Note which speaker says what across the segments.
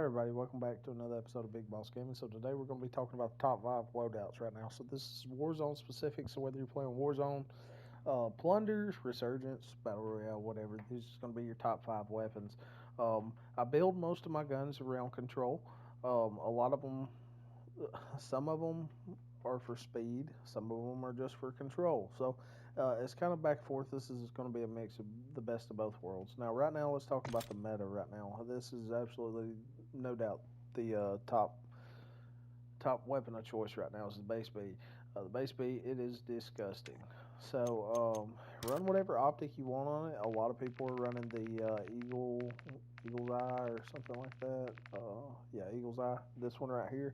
Speaker 1: Everybody, welcome back to another episode of Big Boss Gaming. So today we're going to be talking about the top 5 loadouts right now. So this is Warzone specific, so whether you're playing Warzone, Plunders, Resurgence, Battle Royale, whatever, these are going to be your top 5 weapons. I build most of my guns around control. A lot of them, some of them are for speed, some of them are just for control. So it's kind of back and forth. This is going to be a mix of the best of both worlds. Now, right now, let's talk about the meta right now. This is absolutely, no doubt, the top weapon of choice right now is the base B. The base B, it is disgusting. So run whatever optic you want on it. A lot of people are running the Eagle's Eye or something like that. Yeah, Eagle's Eye. This one right here.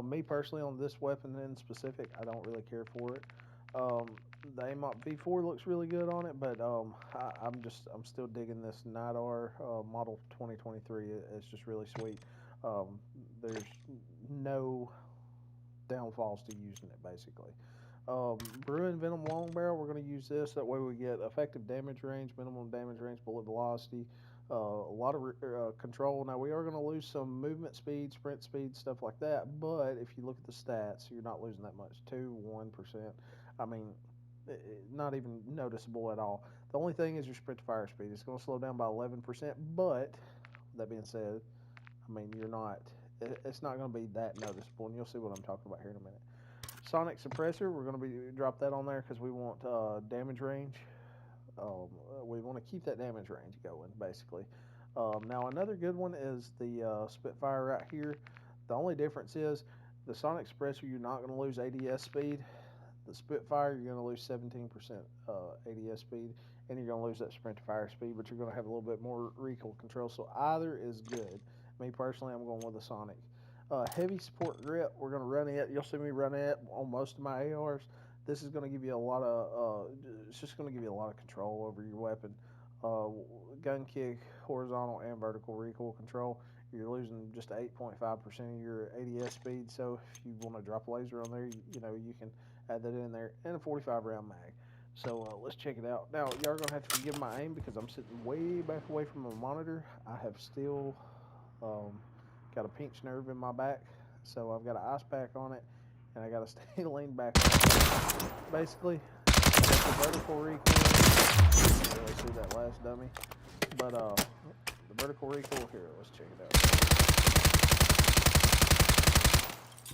Speaker 1: Me personally, on this weapon in specific, I don't really care for it. The AMOP V4 looks really good on it, but I'm still digging this NIDAR model 2023. It's just really sweet. There's no downfalls to using it basically. Brewing Venom Long Barrel, we're going to use this. That way we get effective damage range, minimum damage range, bullet velocity, a lot of control. Now we are going to lose some movement speed, sprint speed, stuff like that. But if you look at the stats, you're not losing that much. 1%. I mean, not even noticeable at all. The only thing is your sprint to fire speed. It's going to slow down by 11%. But that being said, I mean, it's not going to be that noticeable, and you'll see what I'm talking about here in a minute. Sonic Suppressor, we're going to drop that on there because we want damage range. We want to keep that damage range going, basically. Now, another good one is the Spitfire right here. The only difference is the Sonic Suppressor, you're not going to lose ADS speed. The Spitfire, you're going to lose 17% ADS speed, and you're going to lose that sprint to fire speed, but you're going to have a little bit more recoil control, so either is good. Me personally, I'm going with the Sonic. Heavy support grip, we're going to run it. You'll see me run it on most of my ARs. This is going to give you a lot of, it's just going to give you a lot of control over your weapon. Gun kick, horizontal and vertical recoil control. You're losing just 8.5% of your ADS speed. So if you want to drop a laser on there, you can add that in there, and a 45 round mag. So let's check it out. Now y'all are gonna have to forgive my aim because I'm sitting way back away from the monitor. I have still got a pinched nerve in my back, so I've got an ice pack on it, and I got to stay leaned back. Basically, the vertical recoil. You can't really see that last dummy, but the vertical recoil here. Let's check it out.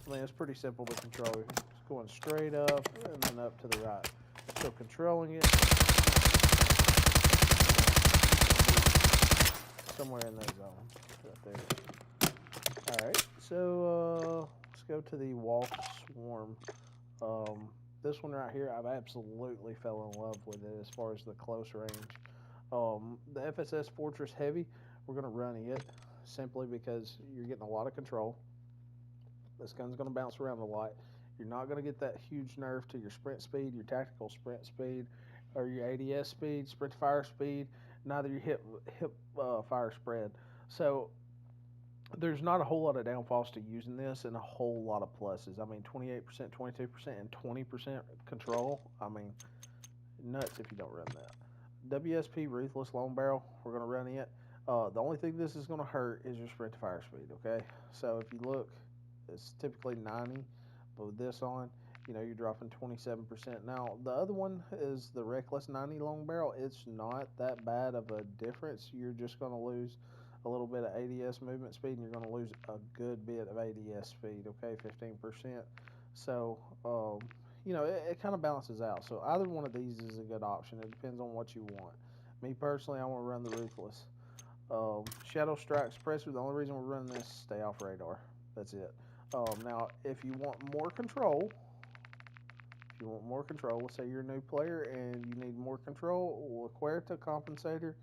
Speaker 1: I mean, it's pretty simple to control. It's going straight up and then up to the right. So controlling it somewhere in that zone, right there. All right, so let's go to the Walk Swarm. This one right here, I've absolutely fell in love with it as far as the close range. The FSS Fortress Heavy, we're going to run it simply because you're getting a lot of control. This gun's going to bounce around a lot. You're not going to get that huge nerf to your sprint speed, your tactical sprint speed, or your ADS speed, sprint to fire speed, neither your hip fire spread. So there's not a whole lot of downfalls to using this, and a whole lot of pluses. I mean, 28%, 22%, and 20% control. I mean, nuts if you don't run that. WSP Ruthless Long Barrel, we're going to run it. The only thing this is going to hurt is your sprint to fire speed, okay? So if you look, it's typically 90, but with this on, you're dropping 27%. Now, the other one is the Reckless 90 Long Barrel. It's not that bad of a difference. You're just going to lose a little bit of ADS movement speed, and you're going to lose a good bit of ADS speed, okay, 15%. So, it kind of balances out. So either one of these is a good option. It depends on what you want. Me personally, I want to run the Ruthless. Shadow Strike Suppressor, the only reason we're running this is stay off radar. That's it. Now, if you want more control, let's say you're a new player and you need more control, La Querta Compensator,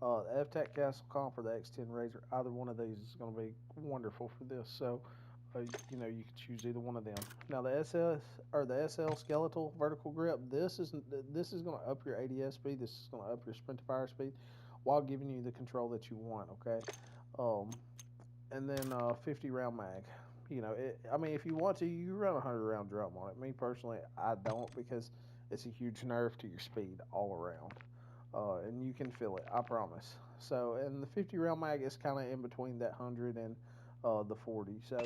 Speaker 1: the F-Tac Castle Comp, or the X10 Razor, either one of these is going to be wonderful for this. So, you can choose either one of them. Now, the SL Skeletal Vertical Grip, this is going to up your ADS speed. This is going to up your sprint to fire speed while giving you the control that you want. Okay, and then 50 round mag. I mean, if you want to, you run a 100 round drum on it. Me personally, I don't, because it's a huge nerf to your speed all around. and you can feel it, I promise. So, and the 50 round mag is kind of in between that 100 and the 40, so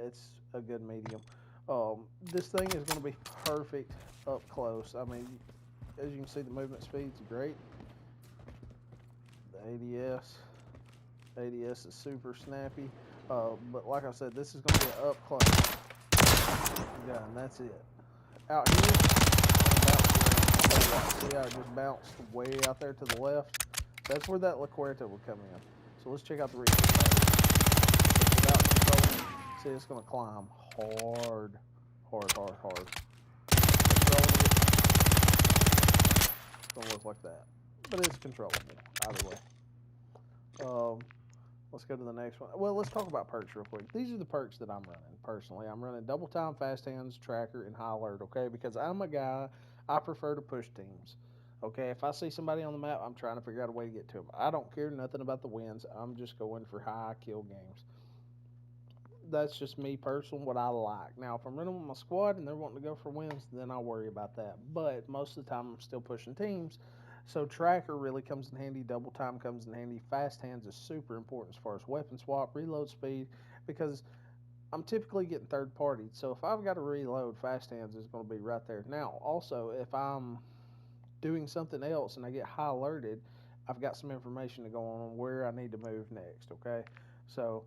Speaker 1: it's a good medium. This thing is going to be perfect up close. I mean, as you can see, the movement speed's great. The ADS is super snappy. But like I said, this is going to be up close. Yeah, and that's it. Out here, see how it just bounced way out there to the left? That's where that La Cuerta would come in. So let's check out the reach. Without controlling, see, it's going to climb hard. Controlling it, it's going to look like that. But it's controllable, either way. Let's go to the next one. Well, let's talk about perks real quick. These are the perks that I'm running, personally. I'm running double time, fast hands, tracker, and high alert, okay? Because I'm a guy, I prefer to push teams. Okay, if I see somebody on the map, I'm trying to figure out a way to get to them. I don't care nothing about the wins. I'm just going for high kill games. That's just me personally, what I like. Now, if I'm running with my squad and they're wanting to go for wins, then I'll worry about that. But most of the time, I'm still pushing teams. So tracker really comes in handy. Double time comes in handy. Fast hands is super important as far as weapon swap, reload speed, because I'm typically getting third party. So if I've got to reload, fast hands is going to be right there. Now, also, if I'm doing something else and I get high alerted, I've got some information to go on where I need to move next. Okay, so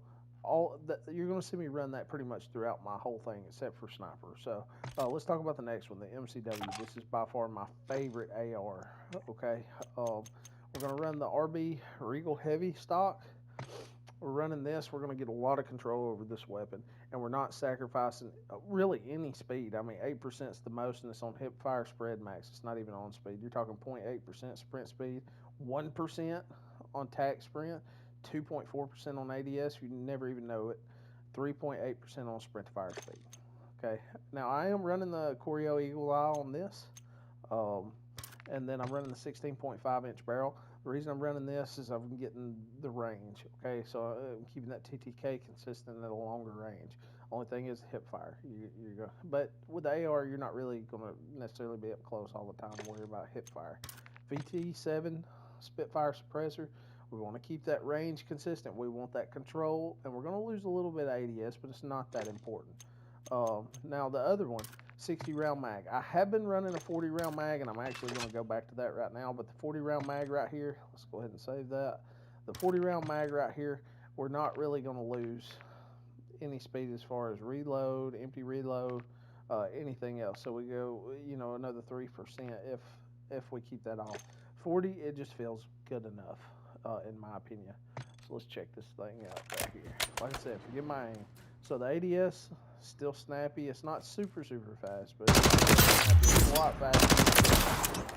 Speaker 1: you're going to see me run that pretty much throughout my whole thing, except for sniper. So let's talk about the next one, the MCW. This is by far my favorite AR. Okay, we're going to run the RB Regal Heavy stock. We're running this. We're going to get a lot of control over this weapon, and we're not sacrificing really any speed. I mean, 8% is the most, and it's on hip fire spread max. It's not even on speed. You're talking 0.8% sprint speed, 1% on tac sprint, 2.4% on ADS. You never even know it. 3.8% on sprint to fire speed. Okay. Now I am running the Corio Eagle Eye on this, and then I'm running the 16.5 inch barrel. The reason I'm running this is I'm getting the range. Okay, so I'm keeping that TTK consistent at a longer range. Only thing is hip fire. But with the AR, you're not really going to necessarily be up close all the time to worry about hip fire. VT7 Spitfire suppressor. We want to keep that range consistent. We want that control, and we're going to lose a little bit of ADS, but it's not that important. Now the other one, 60 round mag. I have been running a 40 round mag, and I'm actually going to go back to that right now. But the 40 round mag right here, let's go ahead and save that. The 40 round mag right here, we're not really going to lose any speed as far as reload, empty reload, anything else. So we go, another 3% if we keep that off. 40, it just feels good enough, in my opinion. So let's check this thing out right here. Like I said, forgive my aim. So the ADS, still snappy. It's not super fast, but it's a lot faster.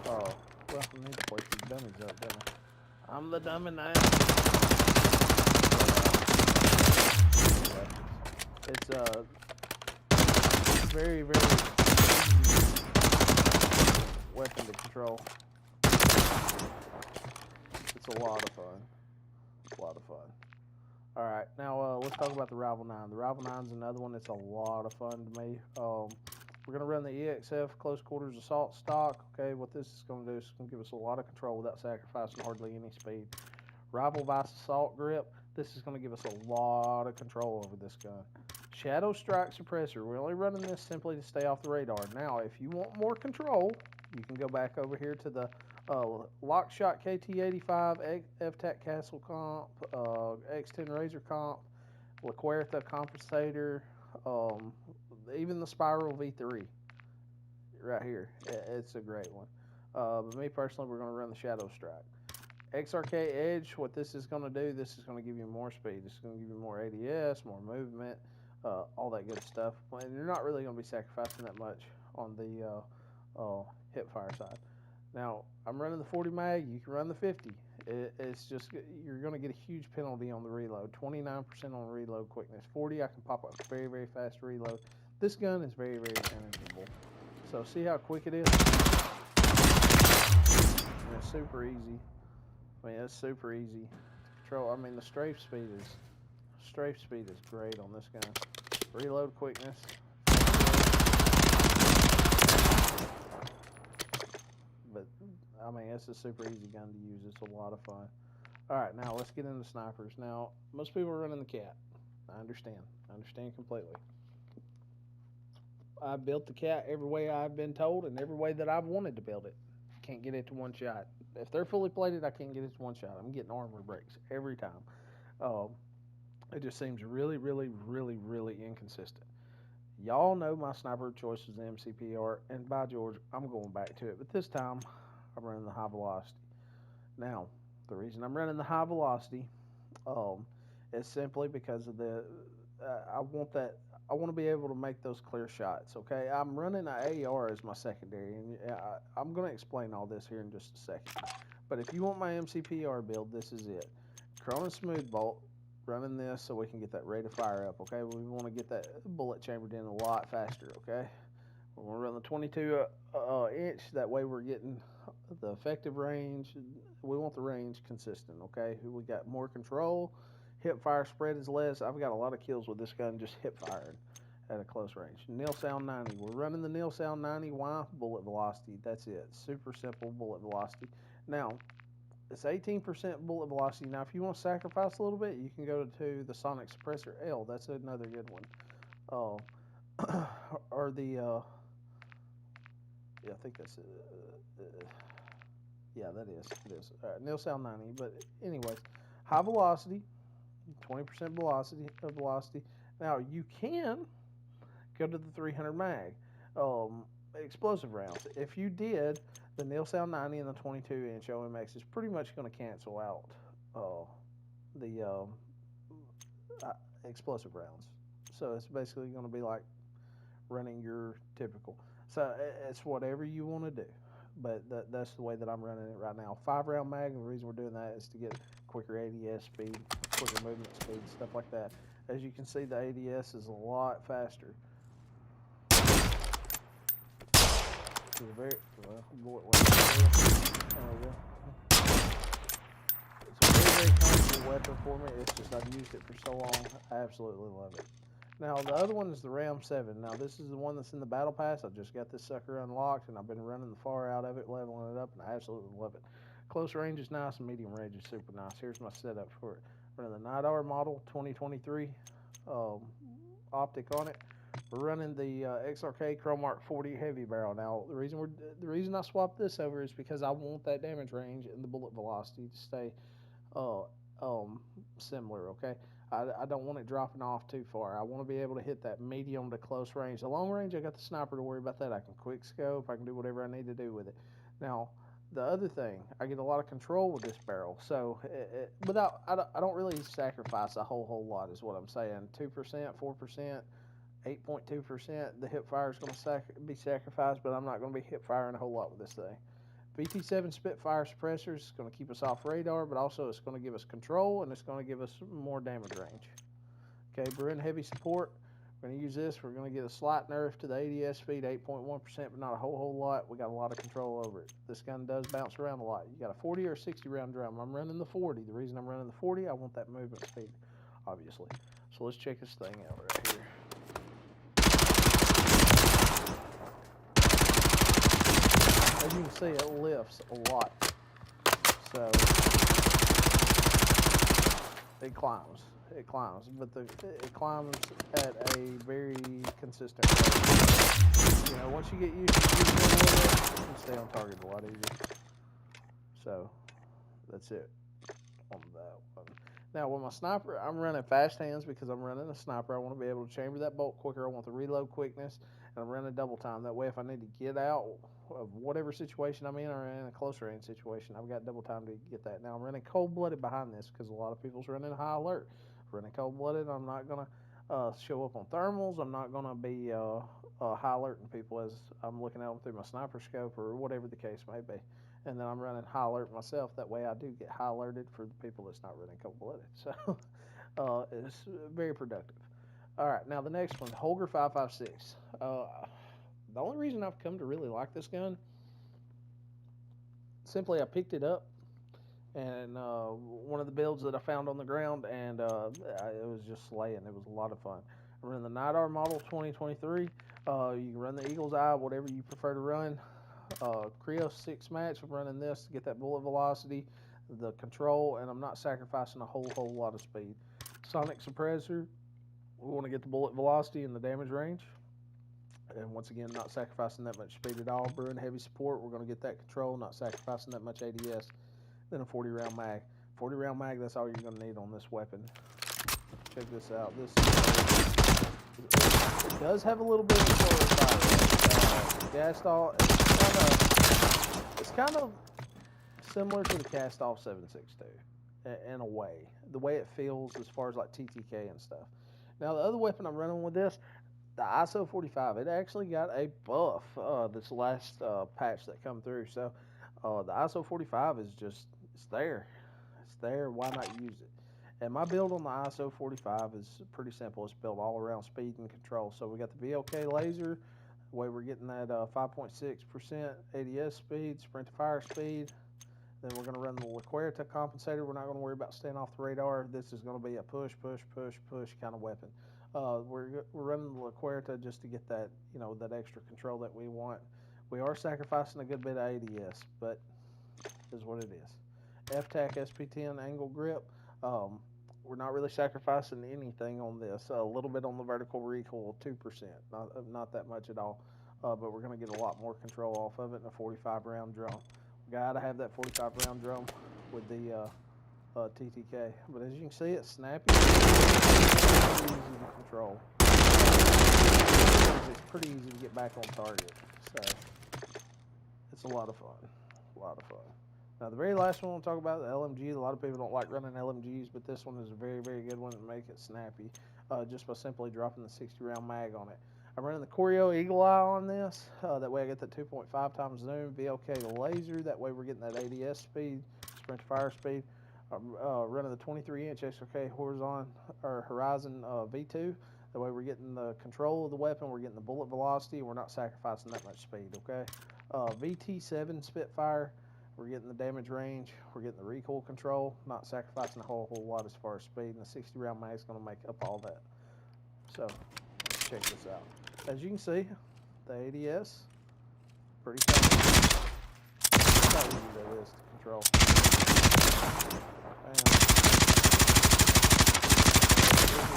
Speaker 1: Oh, well, I need to place these dummies up, don't I? I'm the dummy now. It's very weapon to control. It's a lot of fun. Alright, now let's talk about the Rival 9. The Rival 9 is another one that's a lot of fun to me. We're going to run the EXF Close Quarters Assault stock. Okay, what this is going to do is going to give us a lot of control without sacrificing hardly any speed. Rival Vice Assault Grip. This is going to give us a lot of control over this gun. Shadow Strike Suppressor. We're only running this simply to stay off the radar. Now, if you want more control, you can go back over here to the Lockshot KT85, FTAC Castle Comp, X10 Razor Comp, La Cuerta Compensator, even the Spiral V3 right here. It's a great one. But me personally, we're going to run the Shadow Strike. XRK Edge, what this is going to do, this is going to give you more speed. This is going to give you more ADS, more movement, all that good stuff. And you're not really going to be sacrificing that much on the hip fire side. Now, I'm running the 40 mag, you can run the 50. It's just, you're going to get a huge penalty on the reload. 29% on reload quickness. 40, I can pop up very fast reload. This gun is very manageable. So, see how quick it is? And it's super easy. It's super easy to control. The strafe speed is great on this gun. Reload quickness. But I mean, it's a super easy gun to use. It's a lot of fun. All right, now let's get into snipers. Now, most people are running the cat. I understand. I understand completely. I built the cat every way I've been told and every way that I've wanted to build it. Can't get it to one shot. If they're fully plated, I can't get it to one shot. I'm getting armor breaks every time. Um, it just seems really, really, really, really inconsistent. Y'all know my sniper choice was the MCPR, and by George, I'm going back to it. But this time, I'm running the high velocity. Now, the reason I'm running the high velocity um, is simply because of the I want that. I want to be able to make those clear shots. Okay, I'm running an AR as my secondary, and I'm going to explain all this here in just a second. But if you want my MCPR build, this is it. Corona Smooth Bolt, running this so we can get that rate of fire up. Okay, we want to get that bullet chambered in a lot faster. Okay, we're going to run the 22 inch. That way we're getting the effective range. We want the range consistent. Okay, we got more control. Hip fire spread is less. I've got a lot of kills with this gun just hip firing at a close range. Nil sound 90. We're running the nil sound 90. Why? Bullet velocity. That's it. Super simple bullet velocity. Now, it's 18% bullet velocity. Now, if you want to sacrifice a little bit, you can go to the Sonic Suppressor L. That's another good one. Or the, yeah, I think that's, yeah, that is. It is. All right, nil sound 90. But anyways, high velocity. 20% velocity. Now you can go to the 300 mag explosive rounds. If you did, the nil sound 90 and the 22 inch OMX is pretty much going to cancel out the explosive rounds. So it's basically going to be like running your typical. So it's whatever you want to do. But that's the way that I'm running it right now. 5-round mag, and the reason we're doing that is to get quicker ADS speed, quicker movement speed, stuff like that. As you can see, the ADS is a lot faster. It's a very, well, there we go. It's a very comfortable weapon for me. It's just I've used it for so long. I absolutely love it. Now, the other one is the Ram 7. Now, this is the one that's in the Battle Pass. I just got this sucker unlocked, and I've been running the far out of it, leveling it up, and I absolutely love it. Close range is nice, and medium range is super nice. Here's my setup for it. Running the Night Hour model 2023 optic on it. We're running the XRK Chromark 40 heavy barrel. Now, the reason I swapped this over is because I want that damage range and the bullet velocity to stay similar, okay? I don't want it dropping off too far. I want to be able to hit that medium to close range. The long range, I got the sniper to worry about that. I can quick scope. I can do whatever I need to do with it. Now, the other thing, I get a lot of control with this barrel. So, I don't really sacrifice a whole lot is what I'm saying. 2%, 4%, 8.2%. The hip fire is going to be sacrificed, but I'm not going to be hip firing a whole lot with this thing. VT7 Spitfire suppressor is going to keep us off radar, but also it's going to give us control, and it's going to give us more damage range. Okay, Bryn heavy support. We're going to use this. We're going to get a slight nerf to the ADS speed, 8.1%, but not a whole lot. We got a lot of control over it. This gun does bounce around a lot. You got a 40 or 60 round drum. I'm running the 40. The reason I'm running the 40, I want that movement speed, obviously. So let's check this thing out right here. As you can see, it lifts a lot, so it climbs, but it climbs at a very consistent rate. You know, once you get used to using it, you can stay on target a lot easier. So that's it on that one. Now with my sniper, I'm running fast hands because I'm running a sniper. I want to be able to chamber that bolt quicker. I want the reload quickness, and I'm running double time. That way, if I need to get out of whatever situation I'm in, or in a close range situation, I've got double time to get that. Now I'm running cold-blooded behind this because a lot of people's running high alert. Running cold-blooded, I'm not gonna show up on thermals. I'm not gonna be high alerting people as I'm looking at them through my sniper scope or whatever the case may be. And then I'm running high alert myself. That way I do get high alerted for the people that's not running cold-blooded. So it's very productive. All right, now the next one, Holger 556. The only reason I've come to really like this gun, simply I picked it up and one of the builds that I found on the ground, and it was just slaying. It was a lot of fun. I'm running the Night Hour model 2023. You can run the Eagle's Eye, whatever you prefer to run. Creo 6 match. I'm running this to get that bullet velocity, the control, and I'm not sacrificing a whole lot of speed. Sonic suppressor. We want to get the bullet velocity and the damage range. And once again, not sacrificing that much speed at all. Brewing heavy support, we're going to get that control, not sacrificing that much ADS. Then a 40 round mag. 40 round mag, that's all you're going to need on this weapon. Check this out. This it does have a little bit of slower fire. Cast off, it's kind of similar to the cast off 7.62 in a way. The way it feels as far as like TTK and stuff. Now the other weapon I'm running with this, the ISO 45, it actually got a buff this last patch that come through. So the ISO 45 is just, it's there. It's there. Why not use it? And my build on the ISO 45 is pretty simple. It's built all around speed and control. So we got the VLK laser, the way we're getting that 5.6% ADS speed, sprint to fire speed. Then we're going to run the LaQuerta compensator. We're not going to worry about staying off the radar. This is going to be a push kind of weapon. We're running the LaQuerta just to get that, you know, that extra control that we want. We are sacrificing a good bit of ADS, but is what it is. FTAC SP10 angle grip. We're not really sacrificing anything on this. A little bit on the vertical recoil, 2%, not that much at all. But we're going to get a lot more control off of it in a 45 round drum. Gotta have that 45 round drum with the TTK. But as you can see, it's snappy. It's easy to control. It's pretty easy to get back on target. So it's a lot of fun. A lot of fun. Now the very last one we'll talk about, the LMG. A lot of people don't like running LMGs, but this one is a very good one to make it snappy, just by simply dropping the 60 round mag on it. I'm running the Creo Eagle Eye on this. That way I get that 2.5 times zoom. VLK laser. That way we're getting that ADS speed, sprint to fire speed. I'm running the 23-inch XRK Horizon V2. That way we're getting the control of the weapon. We're getting the bullet velocity. And we're not sacrificing that much speed. Okay. VT7 Spitfire. We're getting the damage range. We're getting the recoil control. Not sacrificing a whole lot as far as speed. And the 60 round mag is going to make up all that. So check this out. As you can see, the ADS, pretty simple. That's how easy that is to control. It's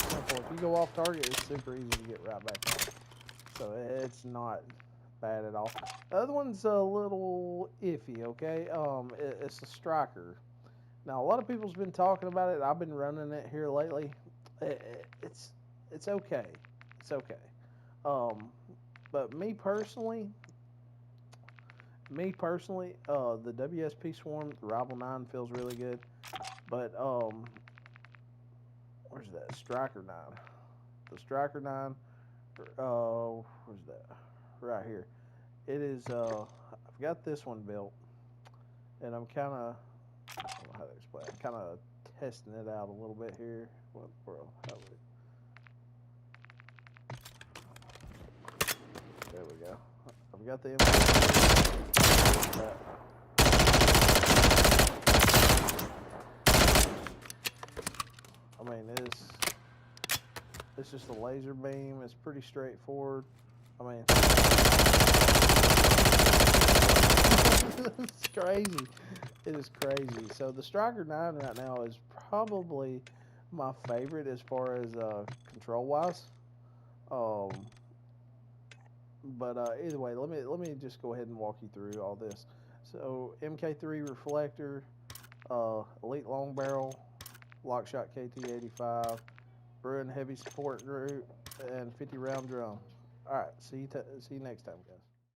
Speaker 1: simple. If you go off target, it's super easy to get right back on. So it's not bad at all. The other one's a little iffy, okay? It's a striker. Now, a lot of people's been talking about it. I've been running it here lately. It's okay. It's okay. But me personally, the WSP Swarm, the Rival 9 feels really good. But, where's that? Striker 9. The Striker 9, where's that? Right here. It is, I've got this one built, and I'm kind of, I don't know how to explain it. I'm kind of testing it out a little bit here. What world? There we go. I've got the MW3. I mean, it's just a laser beam. It's pretty straightforward. I mean, it's crazy. It is crazy. So the Striker 9 right now is probably my favorite as far as control wise. But either way, let me just go ahead and walk you through all this. So MK3 reflector, elite long barrel, lockshot KT85, Bruin heavy support group, and 50 round drum. All right, see you next time, guys.